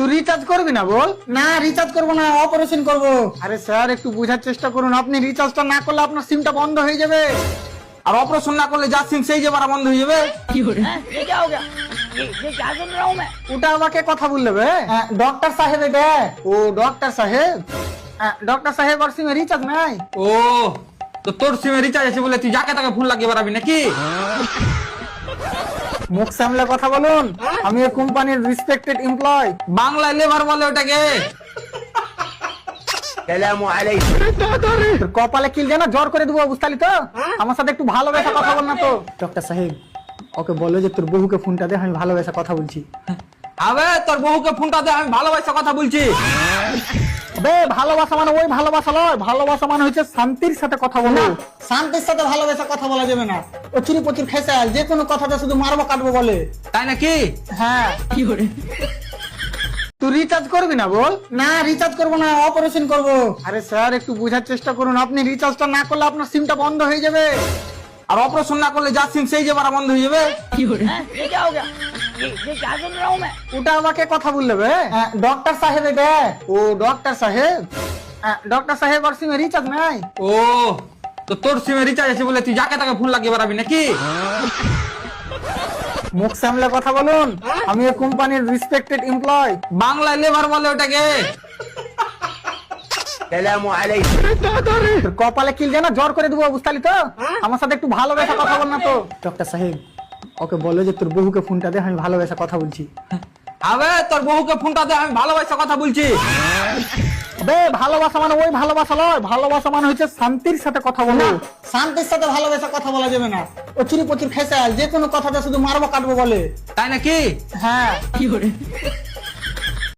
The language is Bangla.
তুই রিচার্জ করবি না বল। না রিচার্জ করবো না, অপারেশন করব। আরে স্যার একটু বোঝার চেষ্টা করুন, আপনি রিচার্জটা না করলে আপনার সিমটা বন্ধ হয়ে যাবে। আর অপারেশন না করলে যা সিম সেই যে বারা বন্ধ হয়ে যাবে। ये क्या हो गया? ये क्या सुन रहा हूँ मैं? ওটা আমাকে কথা বললে বে। ডক্টর সাহেব এটা। ও ডক্টর সাহেব, ডক্টর সাহেব আর সিমে রিচার্জ নাই। ও তো তোর সিমে রিচার্জ আছে বলে তুই যাকে তাকে ফোন লাগিয়ে বেড়াবি নাকি? মুখ সামলে কথা বলুন, আমি এই কোম্পানির রেসপেক্টেড এমপ্লয়। বাংলায় লেবার বলে ওটাকে। তোর কপালে কিল যেন জ্বর করে দেবো, বুঝতালি তো? আমার সাথে একটু ভালোবেসে কথা বল না তো। ডক্টর সাহেব ওকে বলো যে তোর বহুকে ফোনটা দে, আমি ভালোবেসে কথা বলছি। আবে তোর বহুকে ফোনটা দে, আমি ভালোবাসা কথা বলছি। বে ভালোবাসা মানে ওই ভালোবাসা নয়, ভালোবাসা মানে হচ্ছে শান্তির সাথে কথা বলো। শান্তির সাথে ভালোবেসে কথা বলা যাবে না। ও চুরি পচির খেসে যে কোনো কথাতে শুধু মারবো কাটবো বলে। তাই নাকি? হ্যাঁ তুই রিচার্জ করবি না বল। না রিচার্জ করবো না, অপারেশন করব। আরে স্যার একটু বোঝার চেষ্টা করুন, আপনি রিচার্জটা না করলে আপনার সিমটা বন্ধ হয়ে যাবে। আর অপারেশন না করলে যা সিম সেই যে বারা বন্ধ হয়ে যাবে। ये क्या हो गया? ये क्या सुन रहा हूँ मैं? ওটা আমাকে কথা বললে বে। ডক্টর সাহেব এটা। ও ডক্টর সাহেব, ডক্টর সাহেব আর সিমে রিচার্জ নাই। ও তো তোর সিমে রিচার্জ আছে বলে তুই যাকে তাকে ফোন লাগিয়ে বেড়াবি নাকি? মুখ সামলে কথা বলুন, আমি এই কোম্পানির রেসপেক্টেড এমপ্লয়। বাংলায় লেবার বলে ওটাকে। তোর কপালে কিল যেন জ্বর করে দেবো, বুঝতালি তো? আমার সাথে একটু ভালোবেসে কথা বল না তো। ডক্টর সাহেব ওকে বলো যে তোর বহুকে ফোনটা দে, আমি ভালোবেসে কথা বলছি। আবে তোর বহুকে ফোনটা দে, আমি ভালোবাসা কথা বলছি। বে ভালোবাসা মানে ওই ভালোবাসা নয়, ভালোবাসা মানে হচ্ছে শান্তির সাথে কথা বলো। শান্তির সাথে ভালোবেসে কথা বলা যাবে না। ও চুরি পচির খেসে যে কোনো কথাতে শুধু মারবো কাটবো বলে। তাই নাকি? হ্যাঁ